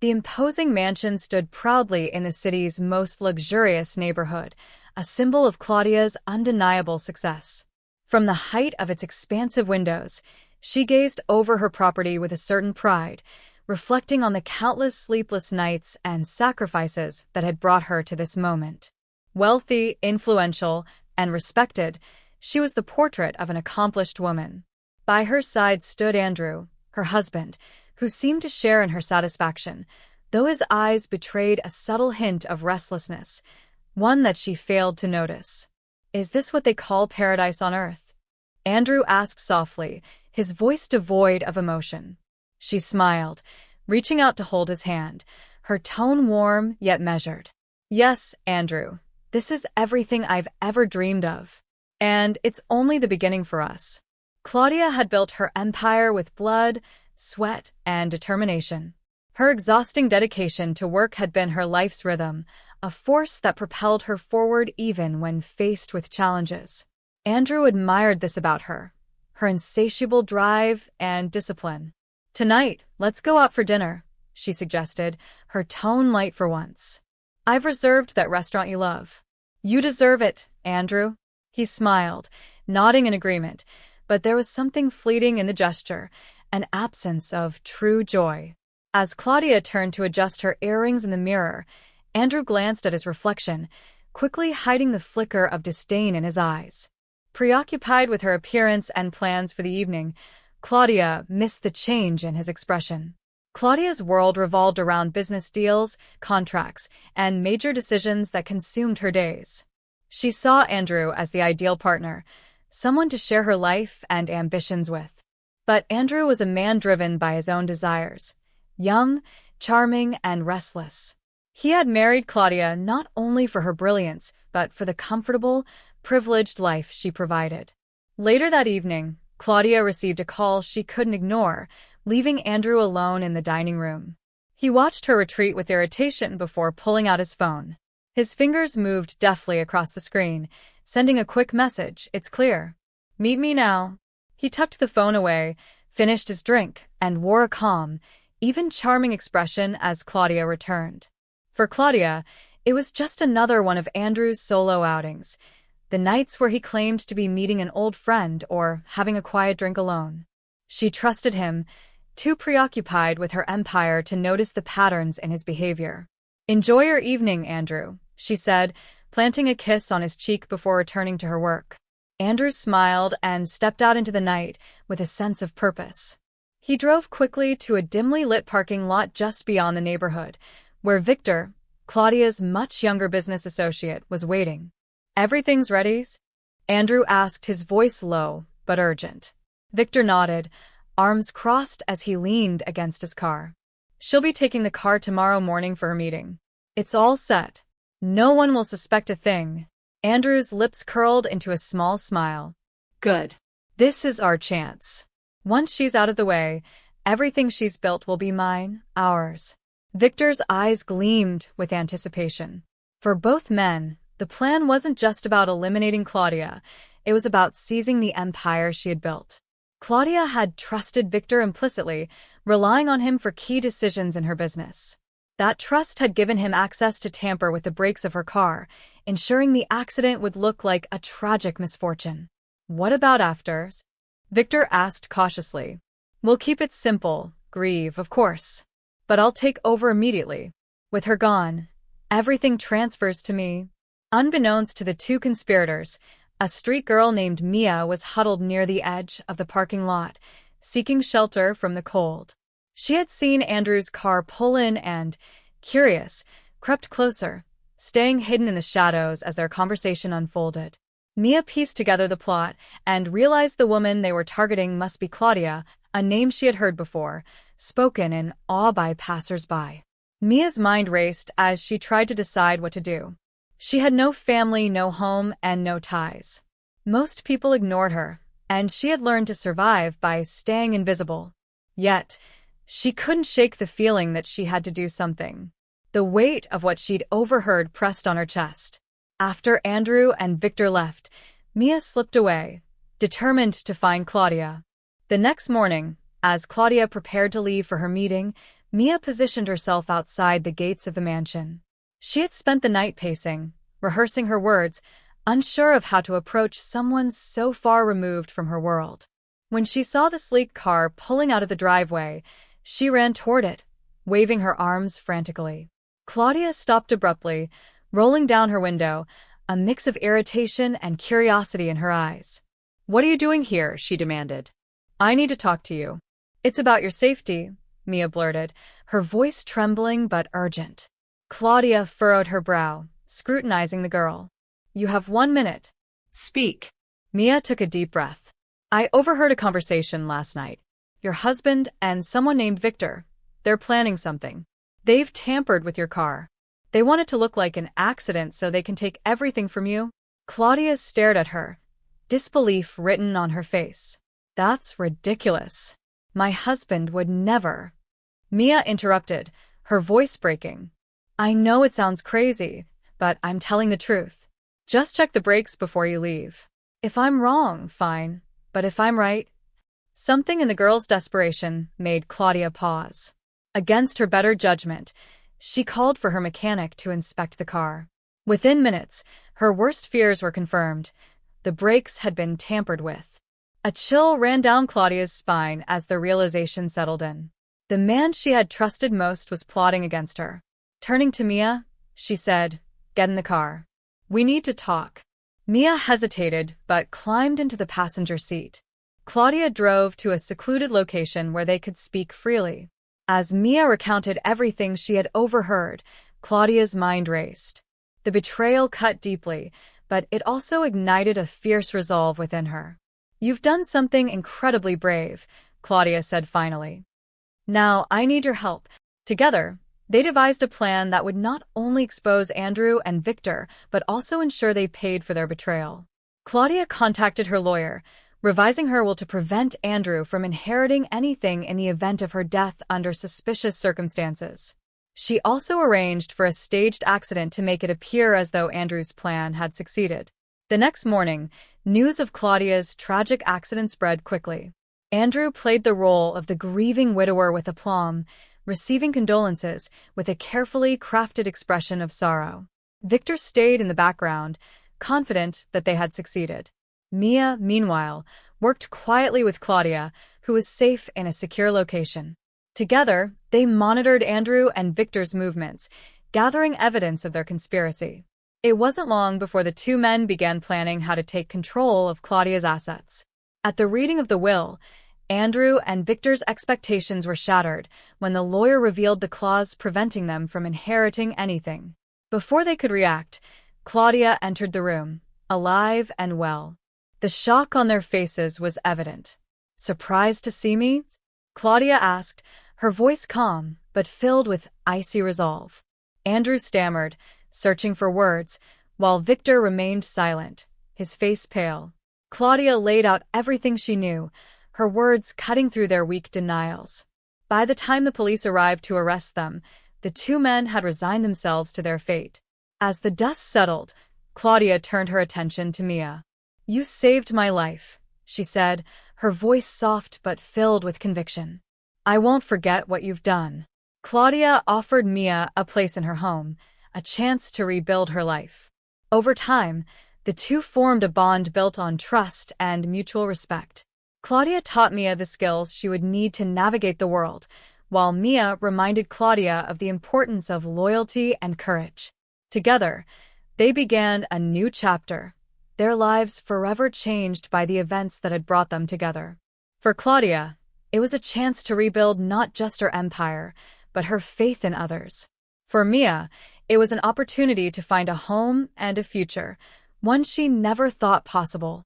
The imposing mansion stood proudly in the city's most luxurious neighborhood, a symbol of Claudia's undeniable success. From the height of its expansive windows, she gazed over her property with a certain pride, reflecting on the countless sleepless nights and sacrifices that had brought her to this moment. Wealthy, influential, and respected, she was the portrait of an accomplished woman. By her side stood Andrew, her husband, who seemed to share in her satisfaction, though his eyes betrayed a subtle hint of restlessness, one that she failed to notice. "Is this what they call paradise on earth?" Andrew asked softly, his voice devoid of emotion. She smiled, reaching out to hold his hand, her tone warm yet measured. "Yes, Andrew, this is everything I've ever dreamed of. And it's only the beginning for us." Claudia had built her empire with blood, sweat, and determination. Her exhausting dedication to work had been her life's rhythm, a force that propelled her forward even when faced with challenges. Andrew admired this about her, her insatiable drive and discipline. "Tonight, let's go out for dinner," she suggested, her tone light for once. "I've reserved that restaurant you love." "You deserve it, Andrew." He smiled, nodding in agreement, but there was something fleeting in the gesture, an absence of true joy. As Claudia turned to adjust her earrings in the mirror, Andrew glanced at his reflection, quickly hiding the flicker of disdain in his eyes. Preoccupied with her appearance and plans for the evening, Claudia missed the change in his expression. Claudia's world revolved around business deals, contracts, and major decisions that consumed her days. She saw Andrew as the ideal partner, someone to share her life and ambitions with. But Andrew was a man driven by his own desires, young, charming, and restless. He had married Claudia not only for her brilliance, but for the comfortable, privileged life she provided. Later that evening, Claudia received a call she couldn't ignore, leaving Andrew alone in the dining room. He watched her retreat with irritation before pulling out his phone. His fingers moved deftly across the screen, sending a quick message, "It's clear. Meet me now." He tucked the phone away, finished his drink, and wore a calm, even charming expression as Claudia returned. For Claudia, it was just another one of Andrew's solo outings, the nights where he claimed to be meeting an old friend or having a quiet drink alone. She trusted him, too preoccupied with her empire to notice the patterns in his behavior. "Enjoy your evening, Andrew," she said, planting a kiss on his cheek before returning to her work. Andrew smiled and stepped out into the night with a sense of purpose. He drove quickly to a dimly lit parking lot just beyond the neighborhood, where Victor, Claudia's much younger business associate, was waiting. "Everything's ready?" Andrew asked, his voice low but urgent. Victor nodded, arms crossed as he leaned against his car. "She'll be taking the car tomorrow morning for her meeting. It's all set. No one will suspect a thing." Andrew's lips curled into a small smile. "Good. This is our chance. Once she's out of the way, everything she's built will be mine, ours." Victor's eyes gleamed with anticipation. For both men, the plan wasn't just about eliminating Claudia, it was about seizing the empire she had built. Claudia had trusted Victor implicitly, relying on him for key decisions in her business. That trust had given him access to tamper with the brakes of her car, ensuring the accident would look like a tragic misfortune. "What about after?" Victor asked cautiously. "We'll keep it simple, grieve, of course. But I'll take over immediately. With her gone, everything transfers to me." Unbeknownst to the two conspirators, a street girl named Mia was huddled near the edge of the parking lot, seeking shelter from the cold. She had seen Andrew's car pull in and, curious, crept closer, staying hidden in the shadows as their conversation unfolded. Mia pieced together the plot and realized the woman they were targeting must be Claudia, a name she had heard before, spoken in awe by passers-by. Mia's mind raced as she tried to decide what to do. She had no family, no home, and no ties. Most people ignored her, and she had learned to survive by staying invisible. Yet, she couldn't shake the feeling that she had to do something. The weight of what she'd overheard pressed on her chest. After Andrew and Victor left, Mia slipped away, determined to find Claudia. The next morning, as Claudia prepared to leave for her meeting, Mia positioned herself outside the gates of the mansion. She had spent the night pacing, rehearsing her words, unsure of how to approach someone so far removed from her world. When she saw the sleek car pulling out of the driveway, she ran toward it, waving her arms frantically. Claudia stopped abruptly, rolling down her window, a mix of irritation and curiosity in her eyes. "What are you doing here?" she demanded. "I need to talk to you." "It's about your safety," Mia blurted, her voice trembling but urgent. Claudia furrowed her brow, scrutinizing the girl. "You have 1 minute. Speak." Mia took a deep breath. "I overheard a conversation last night. Your husband and someone named Victor. They're planning something. They've tampered with your car. They want it to look like an accident so they can take everything from you." Claudia stared at her, disbelief written on her face. "That's ridiculous. My husband would never." Mia interrupted, her voice breaking. "I know it sounds crazy, but I'm telling the truth. Just check the brakes before you leave. If I'm wrong, fine, but if I'm right..." Something in the girl's desperation made Claudia pause. Against her better judgment, she called for her mechanic to inspect the car. Within minutes, her worst fears were confirmed. The brakes had been tampered with. A chill ran down Claudia's spine as the realization settled in. The man she had trusted most was plotting against her. Turning to Mia, she said, "Get in the car. We need to talk." Mia hesitated but climbed into the passenger seat. Claudia drove to a secluded location where they could speak freely. As Mia recounted everything she had overheard, Claudia's mind raced. The betrayal cut deeply, but it also ignited a fierce resolve within her. "You've done something incredibly brave," Claudia said finally. "Now I need your help." Together, they devised a plan that would not only expose Andrew and Victor, but also ensure they paid for their betrayal. Claudia contacted her lawyer, revising her will to prevent Andrew from inheriting anything in the event of her death under suspicious circumstances. She also arranged for a staged accident to make it appear as though Andrew's plan had succeeded. The next morning, news of Claudia's tragic accident spread quickly. Andrew played the role of the grieving widower with aplomb, receiving condolences with a carefully crafted expression of sorrow. Victor stayed in the background, confident that they had succeeded. Mia, meanwhile, worked quietly with Claudia, who was safe in a secure location. Together, they monitored Andrew and Victor's movements, gathering evidence of their conspiracy. It wasn't long before the two men began planning how to take control of Claudia's assets. At the reading of the will, Andrew and Victor's expectations were shattered when the lawyer revealed the clause preventing them from inheriting anything. Before they could react, Claudia entered the room, alive and well. The shock on their faces was evident. "Surprised to see me?" Claudia asked, her voice calm but filled with icy resolve. Andrew stammered, searching for words, while Victor remained silent, his face pale. Claudia laid out everything she knew, her words cutting through their weak denials. By the time the police arrived to arrest them, the two men had resigned themselves to their fate. As the dust settled, Claudia turned her attention to Mia. "You saved my life," she said, her voice soft but filled with conviction. "I won't forget what you've done." Claudia offered Mia a place in her home, a chance to rebuild her life. Over time, the two formed a bond built on trust and mutual respect. Claudia taught Mia the skills she would need to navigate the world, while Mia reminded Claudia of the importance of loyalty and courage. Together, they began a new chapter, their lives forever changed by the events that had brought them together. For Claudia, it was a chance to rebuild not just her empire, but her faith in others. For Mia, it was an opportunity to find a home and a future, one she never thought possible.